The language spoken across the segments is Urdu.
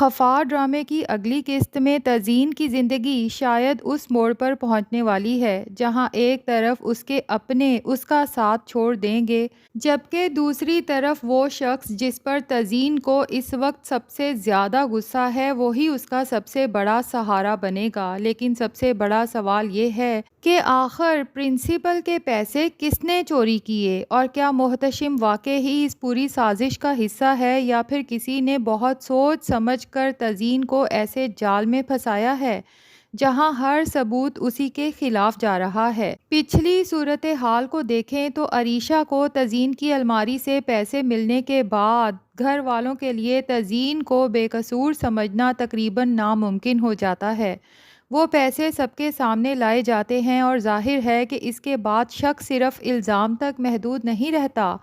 خفا ڈرامے کی اگلی قسط میں تزئین کی زندگی شاید اس موڑ پر پہنچنے والی ہے جہاں ایک طرف اس کے اپنے اس کا ساتھ چھوڑ دیں گے، جبکہ دوسری طرف وہ شخص جس پر تزئین کو اس وقت سب سے زیادہ غصہ ہے وہی اس کا سب سے بڑا سہارا بنے گا۔ لیکن سب سے بڑا سوال یہ ہے کہ آخر پرنسپل کے پیسے کس نے چوری کیے، اور کیا محتشم واقعی ہی اس پوری سازش کا حصہ ہے یا پھر کسی نے بہت سوچ سمجھ کر تزئین کو ایسے جال میں پھنسایا ہے جہاں ہر ثبوت اسی کے خلاف جا رہا ہے۔ پچھلی صورتحال کو دیکھیں تو عریشہ کو تزئین کی الماری سے پیسے ملنے کے بعد گھر والوں کے لیے تزئین کو بے قصور سمجھنا تقریباً ناممکن ہو جاتا ہے۔ وہ پیسے سب کے سامنے لائے جاتے ہیں اور ظاہر ہے کہ اس کے بعد شک صرف الزام تک محدود نہیں رہتا،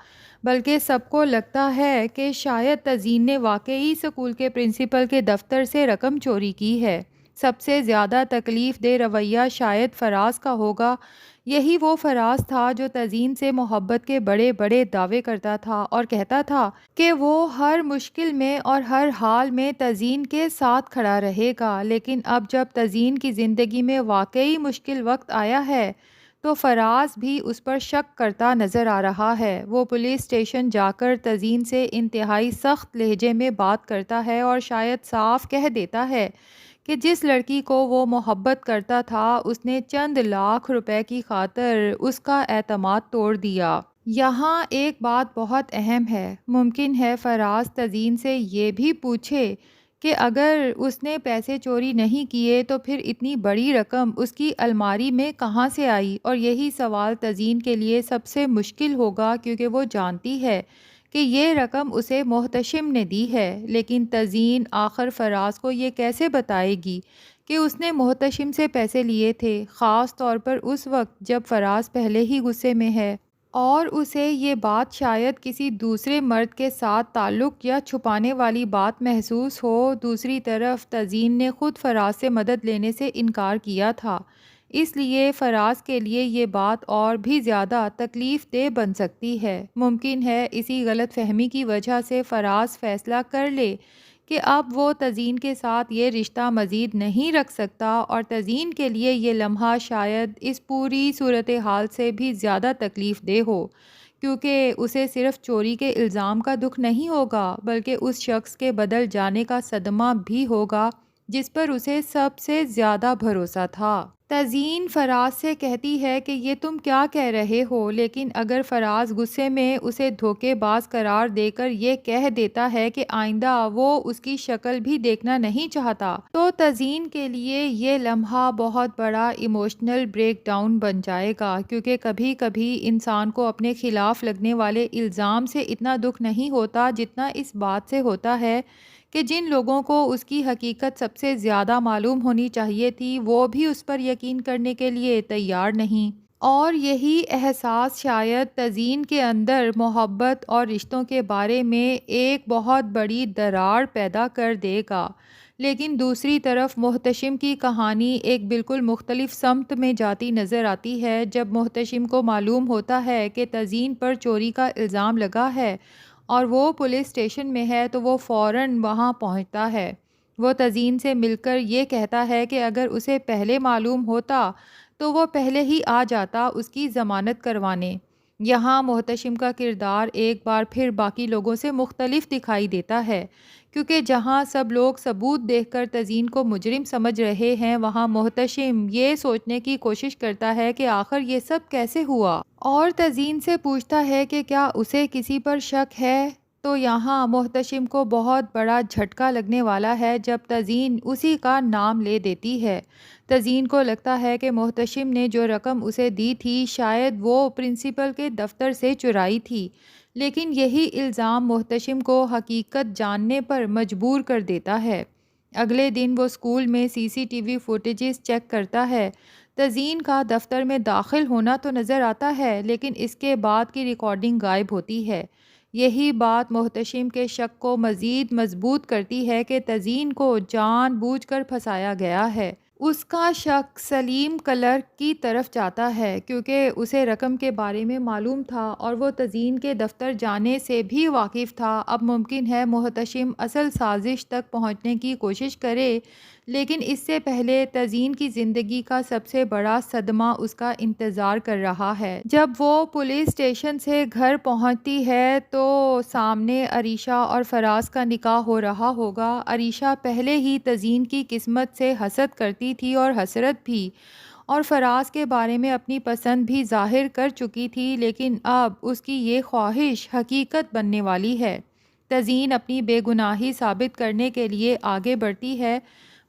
بلکہ سب کو لگتا ہے کہ شاید تزئین نے واقعی اسکول کے پرنسپل کے دفتر سے رقم چوری کی ہے۔ سب سے زیادہ تکلیف دہ رویہ شاید فراز کا ہوگا۔ یہی وہ فراز تھا جو تزئین سے محبت کے بڑے بڑے دعوے کرتا تھا اور کہتا تھا کہ وہ ہر مشکل میں اور ہر حال میں تزئین کے ساتھ کھڑا رہے گا۔ لیکن اب جب تزئین کی زندگی میں واقعی مشکل وقت آیا ہے تو فراز بھی اس پر شک کرتا نظر آ رہا ہے۔ وہ پولیس اسٹیشن جا کر تزئین سے انتہائی سخت لہجے میں بات کرتا ہے اور شاید صاف کہہ دیتا ہے کہ جس لڑکی کو وہ محبت کرتا تھا اس نے چند لاکھ روپے کی خاطر اس کا اعتماد توڑ دیا۔ یہاں ایک بات بہت اہم ہے۔ ممکن ہے فراز تزئین سے یہ بھی پوچھے کہ اگر اس نے پیسے چوری نہیں کیے تو پھر اتنی بڑی رقم اس کی الماری میں کہاں سے آئی، اور یہی سوال تزئین کے لیے سب سے مشکل ہوگا کیونکہ وہ جانتی ہے کہ یہ رقم اسے محتشم نے دی ہے۔ لیکن تزئین آخر فراز کو یہ کیسے بتائے گی کہ اس نے محتشم سے پیسے لیے تھے، خاص طور پر اس وقت جب فراز پہلے ہی غصے میں ہے اور اسے یہ بات شاید کسی دوسرے مرد کے ساتھ تعلق یا چھپانے والی بات محسوس ہو۔ دوسری طرف تزئین نے خود فراز سے مدد لینے سے انکار کیا تھا، اس لیے فراز کے لیے یہ بات اور بھی زیادہ تکلیف دہ بن سکتی ہے۔ ممکن ہے اسی غلط فہمی کی وجہ سے فراز فیصلہ کر لے کہ اب وہ تزئین کے ساتھ یہ رشتہ مزید نہیں رکھ سکتا، اور تزئین کے لیے یہ لمحہ شاید اس پوری صورتحال سے بھی زیادہ تکلیف دہ ہو، کیونکہ اسے صرف چوری کے الزام کا دکھ نہیں ہوگا بلکہ اس شخص کے بدل جانے کا صدمہ بھی ہوگا جس پر اسے سب سے زیادہ بھروسہ تھا۔ تزئین فراز سے کہتی ہے کہ یہ تم کیا کہہ رہے ہو، لیکن اگر فراز غصے میں اسے دھوکے باز قرار دے کر یہ کہہ دیتا ہے کہ آئندہ وہ اس کی شکل بھی دیکھنا نہیں چاہتا تو تزئین کے لیے یہ لمحہ بہت بڑا ایموشنل بریک ڈاؤن بن جائے گا، کیونکہ کبھی کبھی انسان کو اپنے خلاف لگنے والے الزام سے اتنا دکھ نہیں ہوتا جتنا اس بات سے ہوتا ہے کہ جن لوگوں کو اس کی حقیقت سب سے زیادہ معلوم ہونی چاہیے تھی وہ بھی اس پر یقین کرنے کے لیے تیار نہیں، اور یہی احساس شاید تزئین کے اندر محبت اور رشتوں کے بارے میں ایک بہت بڑی دراڑ پیدا کر دے گا۔ لیکن دوسری طرف محتشم کی کہانی ایک بالکل مختلف سمت میں جاتی نظر آتی ہے۔ جب محتشم کو معلوم ہوتا ہے کہ تزئین پر چوری کا الزام لگا ہے اور وہ پولیس اسٹیشن میں ہے تو وہ فوراً وہاں پہنچتا ہے۔ وہ تزئین سے مل کر یہ کہتا ہے کہ اگر اسے پہلے معلوم ہوتا تو وہ پہلے ہی آ جاتا اس کی ضمانت کروانے۔ یہاں محتشم کا کردار ایک بار پھر باقی لوگوں سے مختلف دکھائی دیتا ہے، کیونکہ جہاں سب لوگ ثبوت دیکھ کر تزئین کو مجرم سمجھ رہے ہیں وہاں محتشم یہ سوچنے کی کوشش کرتا ہے کہ آخر یہ سب کیسے ہوا، اور تزئین سے پوچھتا ہے کہ کیا اسے کسی پر شک ہے۔ تو یہاں محتشم کو بہت بڑا جھٹکا لگنے والا ہے جب تزئین اسی کا نام لے دیتی ہے۔ تزئین کو لگتا ہے کہ محتشم نے جو رقم اسے دی تھی شاید وہ پرنسپل کے دفتر سے چرائی تھی، لیکن یہی الزام محتشم کو حقیقت جاننے پر مجبور کر دیتا ہے۔ اگلے دن وہ اسکول میں CCTV فوٹیجز چیک کرتا ہے۔ تزئین کا دفتر میں داخل ہونا تو نظر آتا ہے لیکن اس کے بعد کی ریکارڈنگ غائب ہوتی ہے۔ یہی بات محتشم کے شک کو مزید مضبوط کرتی ہے کہ تزئین کو جان بوجھ کر پھنسایا گیا ہے۔ اس کا شک سلیم کلرک کی طرف جاتا ہے کیونکہ اسے رقم کے بارے میں معلوم تھا اور وہ تزین کے دفتر جانے سے بھی واقف تھا۔ اب ممکن ہے محتشم اصل سازش تک پہنچنے کی کوشش کرے، لیکن اس سے پہلے تزین کی زندگی کا سب سے بڑا صدمہ اس کا انتظار کر رہا ہے۔ جب وہ پولیس اسٹیشن سے گھر پہنچتی ہے تو سامنے عریشہ اور فراز کا نکاح ہو رہا ہوگا۔ عریشہ پہلے ہی تزین کی قسمت سے حسد کرتی تھی اور حسرت بھی، اور فراز کے بارے میں اپنی پسند بھی ظاہر کر چکی تھی، لیکن اب اس کی یہ خواہش حقیقت بننے والی ہے۔ تزین اپنی بے گناہی ثابت کرنے کے لیے آگے بڑھتی ہے،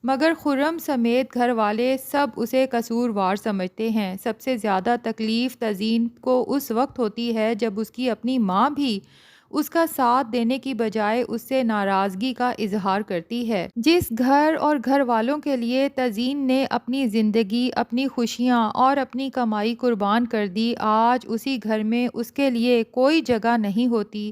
مگر خرم سمیت گھر والے سب اسے قصوروار سمجھتے ہیں۔ سب سے زیادہ تکلیف تزین کو اس وقت ہوتی ہے جب اس کی اپنی ماں بھی اس کا ساتھ دینے کی بجائے اس سے ناراضگی کا اظہار کرتی ہے۔ جس گھر اور گھر والوں کے لیے تزین نے اپنی زندگی، اپنی خوشیاں اور اپنی کمائی قربان کر دی، آج اسی گھر میں اس کے لیے کوئی جگہ نہیں ہوتی۔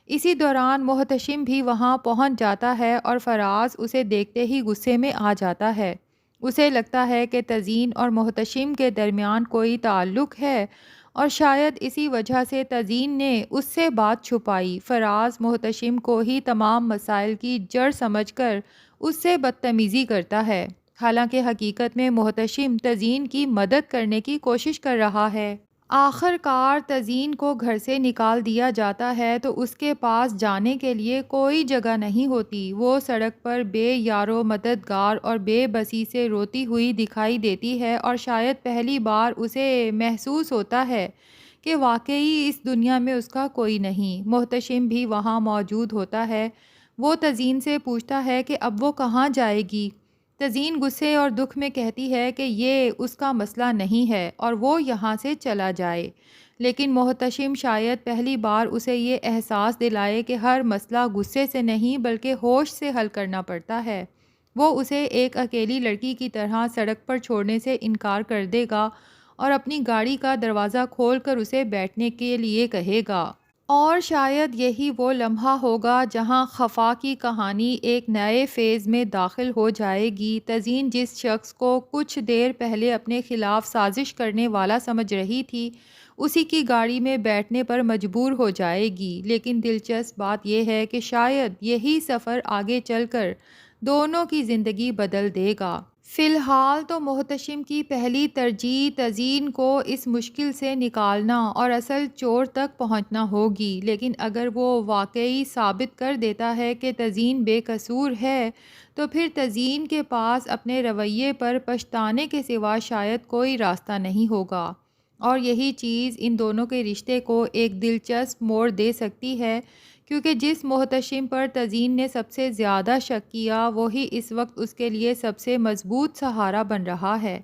اسی دوران محتشم بھی وہاں پہنچ جاتا ہے اور فراز اسے دیکھتے ہی غصے میں آ جاتا ہے۔ اسے لگتا ہے کہ تزین اور محتشم کے درمیان کوئی تعلق ہے اور شاید اسی وجہ سے تزین نے اس سے بات چھپائی۔ فراز محتشم کو ہی تمام مسائل کی جڑ سمجھ کر اس سے بدتمیزی کرتا ہے، حالانکہ حقیقت میں محتشم تزین کی مدد کرنے کی کوشش کر رہا ہے۔ آخر کار تزین کو گھر سے نکال دیا جاتا ہے تو اس کے پاس جانے کے لیے کوئی جگہ نہیں ہوتی۔ وہ سڑک پر بے یارو مددگار اور بے بسی سے روتی ہوئی دکھائی دیتی ہے اور شاید پہلی بار اسے محسوس ہوتا ہے کہ واقعی اس دنیا میں اس کا کوئی نہیں۔ محتشم بھی وہاں موجود ہوتا ہے۔ وہ تزین سے پوچھتا ہے کہ اب وہ کہاں جائے گی؟ تزین غصے اور دکھ میں کہتی ہے کہ یہ اس کا مسئلہ نہیں ہے اور وہ یہاں سے چلا جائے، لیکن محتشم شاید پہلی بار اسے یہ احساس دلائے کہ ہر مسئلہ غصے سے نہیں بلکہ ہوش سے حل کرنا پڑتا ہے۔ وہ اسے ایک اکیلی لڑکی کی طرح سڑک پر چھوڑنے سے انکار کر دے گا اور اپنی گاڑی کا دروازہ کھول کر اسے بیٹھنے کے لیے کہے گا۔ اور شاید یہی وہ لمحہ ہوگا جہاں خفا کی کہانی ایک نئے فیز میں داخل ہو جائے گی۔ تزین جس شخص کو کچھ دیر پہلے اپنے خلاف سازش کرنے والا سمجھ رہی تھی، اسی کی گاڑی میں بیٹھنے پر مجبور ہو جائے گی۔ لیکن دلچسپ بات یہ ہے کہ شاید یہی سفر آگے چل کر دونوں کی زندگی بدل دے گا۔ فی الحال تو محتشم کی پہلی ترجیح تزین کو اس مشکل سے نکالنا اور اصل چور تک پہنچنا ہوگی، لیکن اگر وہ واقعی ثابت کر دیتا ہے کہ تزین بے قصور ہے تو پھر تزین کے پاس اپنے رویے پر پچھتانے کے سوا شاید کوئی راستہ نہیں ہوگا، اور یہی چیز ان دونوں کے رشتے کو ایک دلچسپ موڑ دے سکتی ہے، کیونکہ جس محتشم پر تزین نے سب سے زیادہ شک کیا وہی اس وقت اس کے لیے سب سے مضبوط سہارا بن رہا ہے۔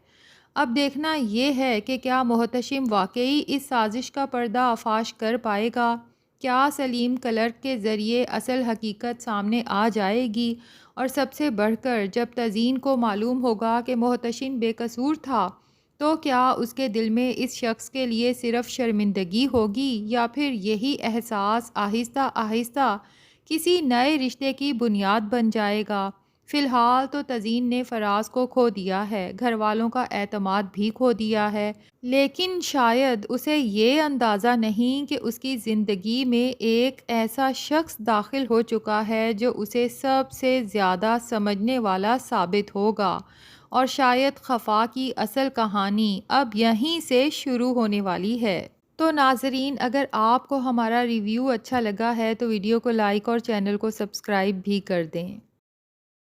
اب دیکھنا یہ ہے کہ کیا محتشم واقعی اس سازش کا پردہ فاش کر پائے گا؟ کیا سلیم کلرک کے ذریعے اصل حقیقت سامنے آ جائے گی؟ اور سب سے بڑھ کر جب تزین کو معلوم ہوگا کہ محتشم بے قصور تھا تو کیا اس کے دل میں اس شخص کے لیے صرف شرمندگی ہوگی، یا پھر یہی احساس آہستہ آہستہ کسی نئے رشتے کی بنیاد بن جائے گا؟ فی الحال تو تزین نے فراز کو کھو دیا ہے، گھر والوں کا اعتماد بھی کھو دیا ہے، لیکن شاید اسے یہ اندازہ نہیں کہ اس کی زندگی میں ایک ایسا شخص داخل ہو چکا ہے جو اسے سب سے زیادہ سمجھنے والا ثابت ہوگا، اور شاید خفا کی اصل کہانی اب یہیں سے شروع ہونے والی ہے۔ تو ناظرین، اگر آپ کو ہمارا ریویو اچھا لگا ہے تو ویڈیو کو لائک اور چینل کو سبسکرائب بھی کر دیں۔